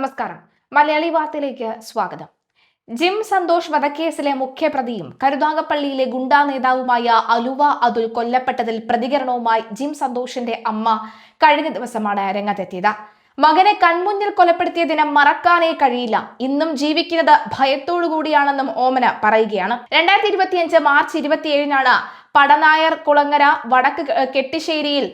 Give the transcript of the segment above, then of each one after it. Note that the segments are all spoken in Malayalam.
നമസ്കാരം. മലയാളി വാർത്തയിലേക്ക് സ്വാഗതം. ജിം സന്തോഷ് വധക്കേസിലെ മുഖ്യപ്രതിയും കരുനാഗപ്പള്ളിയിലെ ഗുണ്ടാ നേതാവുമായ അലുവ അതുൽ കൊല്ലപ്പെട്ടതിൽ പ്രതികരണവുമായി ജിം സന്തോഷിന്റെ അമ്മ കഴിഞ്ഞ ദിവസമാണ് രംഗത്തെത്തിയത്. മകനെ കൺമുന്നിൽ കൊലപ്പെടുത്തിയ ദിനം മറക്കാനേ കഴിയില്ല, ഇന്നും ജീവിക്കുന്നത് ഭയത്തോടുകൂടിയാണെന്നും ഓമന പറയുകയാണ്. 2025 മാർച്ച് 27 പടനായർ കുളങ്ങര വടക്ക് കെട്ടിശ്ശേരിയിൽ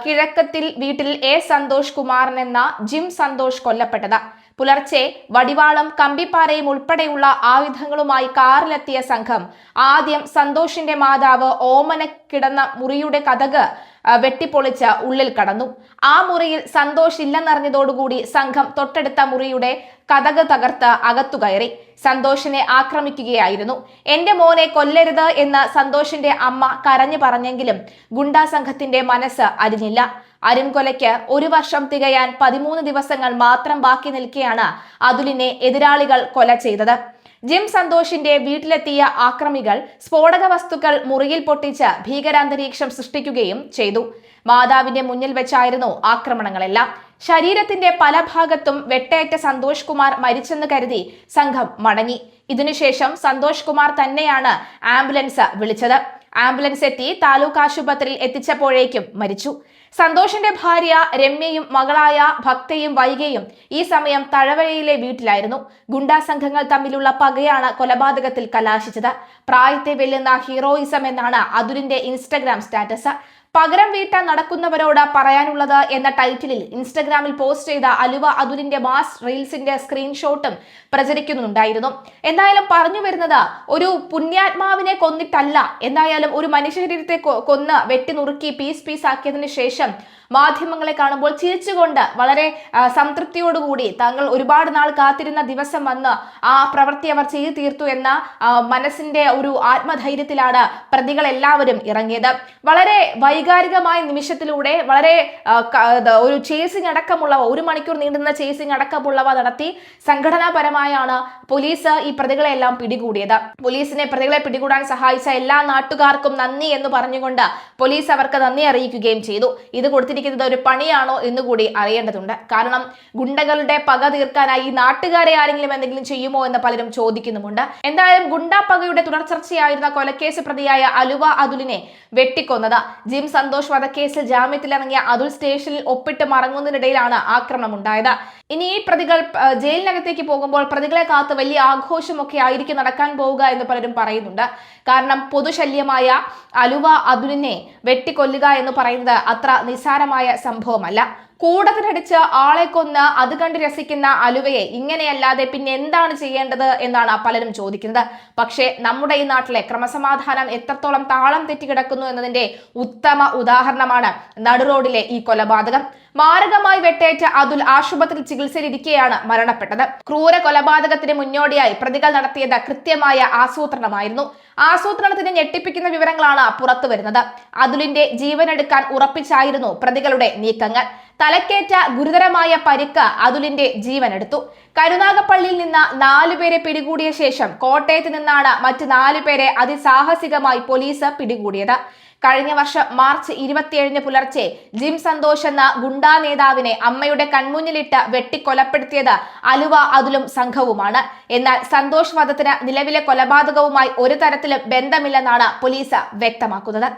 കിഴക്കത്തിൽ വീട്ടിൽ എ സന്തോഷ് കുമാരൻ എന്ന ജിം സന്തോഷ് കൊല്ലപ്പെട്ടത്. പുലർച്ചെ വടിവാളും കമ്പിപ്പാരയും ഉൾപ്പെടെയുള്ള ആയുധങ്ങളുമായി കാറിലെത്തിയ സംഘം ആദ്യം സന്തോഷിന്റെ മാതാവ് ഓമന കിടന്ന മുറിയുടെ കതക് വെട്ടിപ്പൊളിച്ച് ഉള്ളിൽ കടന്നു. ആ മുറിയിൽ സന്തോഷ് ഇല്ലെന്നറിഞ്ഞതോടുകൂടി സംഘം തൊട്ടടുത്ത മുറിയുടെ കതക് തകർത്ത് അകത്തു കയറി സന്തോഷിനെ ആക്രമിക്കുകയായിരുന്നു. എന്റെ മോനെ കൊല്ലരുത് എന്ന് സന്തോഷിന്റെ അമ്മ കരഞ്ഞു പറഞ്ഞെങ്കിലും ഗുണ്ടാ സംഘത്തിന്റെ മനസ്സ് അരിഞ്ഞില്ല. അരുംകൊലയ്ക്ക് 1 വർഷം തികയാൻ 13 ദിവസങ്ങൾ മാത്രം ബാക്കി നിൽക്കെയാണ് അതുലിനെ എതിരാളികൾ കൊല ചെയ്തത്. ജിം സന്തോഷിന്റെ വീട്ടിലെത്തിയ ആക്രമികൾ സ്ഫോടക വസ്തുക്കൾ മുറിയിൽ പൊട്ടിച്ച് ഭീകരാന്തരീക്ഷം സൃഷ്ടിക്കുകയും ചെയ്തു. മാതാവിന്റെ മുന്നിൽ വെച്ചായിരുന്നു ആക്രമണങ്ങളെല്ലാം. ശരീരത്തിന്റെ പല ഭാഗത്തും വെട്ടേറ്റ സന്തോഷ് കുമാർ മരിച്ചെന്ന് കരുതി സംഘം മടങ്ങി. ഇതിനുശേഷം സന്തോഷ് കുമാർ തന്നെയാണ് ആംബുലൻസ് വിളിച്ചത്. ആംബുലൻസ് എത്തി താലൂക്ക് ആശുപത്രിയിൽ എത്തിച്ചപ്പോഴേക്കും മരിച്ചു. സന്തോഷിന്റെ ഭാര്യ രമ്യയും മകളായ ഭക്തയും വൈകയും ഈ സമയം തഴവരയിലെ വീട്ടിലായിരുന്നു. ഗുണ്ടാ സംഘങ്ങൾ തമ്മിലുള്ള പകയാണ് കൊലപാതകത്തിൽ കലാശിച്ചത്. പ്രായത്തെ വെല്ലുന്ന ഹീറോയിസം എന്നാണ് അതുലിന്റെ ഇൻസ്റ്റഗ്രാം സ്റ്റാറ്റസ്. പകരം വീട്ടാൻ നടക്കുന്നവരോട് പറയാനുള്ളത് എന്ന ടൈറ്റിലിൽ ഇൻസ്റ്റഗ്രാമിൽ പോസ്റ്റ് ചെയ്ത അലുവ അതുലിന്റെ മാസ് റീൽസിന്റെ സ്ക്രീൻഷോട്ടും പ്രചരിക്കുന്നുണ്ടായിരുന്നു. എന്തായാലും പറഞ്ഞു വരുന്നത് ഒരു പുണ്യാത്മാവിനെ കൊന്നിട്ടല്ല, എന്തായാലും ഒരു മനുഷ്യശരീരത്തെ കൊന്ന് വെട്ടി നുറുക്കി പീസ് ആക്കിയതിനു ശേഷം മാധ്യമങ്ങളെ കാണുമ്പോൾ ചിരിച്ചുകൊണ്ട് വളരെ സംതൃപ്തിയോടുകൂടി താങ്കൾ ഒരുപാട് നാൾ കാത്തിരുന്ന ദിവസം വന്ന് ആ പ്രവൃത്തി അവർ ചെയ്തു തീർത്തു എന്ന മനസ്സിന്റെ ഒരു ആത്മധൈര്യത്തിലാണ് പ്രതികൾ എല്ലാവരും ഇറങ്ങിയത്. വളരെ വൈകാരികമായ നിമിഷത്തിലൂടെ വളരെ ഒരു ചേസിംഗ് അടക്കമുള്ളവ 1 മണിക്കൂർ നീണ്ടുന്ന ചേസിംഗ് അടക്കമുള്ളവ നടത്തി സംഘടനാപരമായാണ് പോലീസ് ഈ പ്രതികളെല്ലാം പിടികൂടിയത്. പോലീസിനെ പ്രതികളെ പിടികൂടാൻ സഹായിച്ച എല്ലാ നാട്ടുകാർക്കും നന്ദി എന്ന് പറഞ്ഞുകൊണ്ട് പോലീസ് അവർക്ക് നന്ദി അറിയിക്കുകയും ചെയ്തു. ഇത് കൊടുത്തിരിക്കുന്നത് ഒരു പണിയാണോ എന്നുകൂടി അറിയേണ്ടതുണ്ട്. കാരണം ഗുണ്ടകളുടെ പക തീർക്കാനായി ഈ നാട്ടുകാരെ ആരെങ്കിലും എന്തെങ്കിലും ചെയ്യുമോ എന്ന് പലരും ചോദിക്കുന്നുമുണ്ട്. എന്തായാലും ഗുണ്ടാ പകയുടെ തുടർച്ചർച്ചയായിരുന്ന കൊലക്കേസ് പ്രതിയായ അലുവ അതുലിനെ വെട്ടിക്കൊന്നത്. ജിം സന്തോഷ് വധക്കേസിൽ ജാമ്യത്തിലിറങ്ങിയ അതുൽ സ്റ്റേഷനിൽ ഒപ്പിട്ട് മറങ്ങുന്നതിനിടയിലാണ് ആക്രമണം ഉണ്ടായത്. ഇനി ഈ പ്രതികൾ ജയിലിനകത്തേക്ക് പോകുമ്പോൾ പ്രതികളെ കാത്ത് വലിയ ആഘോഷമൊക്കെ ആയിരിക്കും നടക്കാൻ പോവുക എന്ന് പലരും പറയുന്നുണ്ട്. കാരണം പൊതുശല്യമായ അലുവ അതുലിനെ വെട്ടിക്കൊല്ലുക എന്ന് പറയുന്നത് അത്ര നിസ്സാരമായ സംഭവമല്ല. കൂടത്തിനടിച്ച് ആളെ കൊന്ന് അത് കണ്ട് രസിക്കുന്ന അലുവയെ ഇങ്ങനെയല്ലാതെ പിന്നെ എന്താണ് ചെയ്യേണ്ടത് എന്നാണ് പലരും ചോദിക്കുന്നത്. പക്ഷേ നമ്മുടെ ഈ നാട്ടിലെ ക്രമസമാധാനം എത്രത്തോളം താളം തെറ്റിക്കിടക്കുന്നു എന്നതിന്റെ ഉത്തമ ഉദാഹരണമാണ് നടുറോഡിലെ ഈ കൊലപാതകം. മാരകമായി വെട്ടേറ്റ അതുൽ ആശുപത്രിയിൽ ചികിത്സയിലിരിക്കെയാണ് മരണപ്പെട്ടത്. ക്രൂര കൊലപാതകത്തിന് മുന്നോടിയായി പ്രതികൾ നടത്തിയത് കൃത്യമായ ആസൂത്രണമായിരുന്നു. ആസൂത്രണത്തിന് ഞെട്ടിപ്പിക്കുന്ന വിവരങ്ങളാണ് പുറത്തു വരുന്നത്. അതുലിന്റെ ജീവനെടുക്കാൻ ഉറപ്പിച്ചായിരുന്നു പ്രതികളുടെ നീക്കങ്ങൾ. തലക്കേറ്റ ഗുരുതരമായ പരിക്ക് അതുലിന്റെ ജീവനെടുത്തു. കരുനാഗപ്പള്ളിയിൽ നിന്ന് 4 പേരെ പിടികൂടിയ ശേഷം കോട്ടയത്ത് നിന്നാണ് മറ്റ് 4 പേരെ അതിസാഹസികമായി പോലീസ് പിടികൂടിയത്. കഴിഞ്ഞ വർഷം മാർച്ച് 27 പുലർച്ചെ ജിം സന്തോഷ് എന്ന ഗുണ്ടാ നേതാവിനെ അമ്മയുടെ കൺമുന്നിലിട്ട് വെട്ടിക്കൊലപ്പെടുത്തിയത് അലുവ അതുലും സംഘവുമാണ്. എന്നാൽ സന്തോഷ് വധത്തിന് നിലവിലെ കൊലപാതകവുമായി ഒരു തരത്തിലും ബന്ധമില്ലെന്നാണ് പോലീസ് വ്യക്തമാക്കുന്നത്.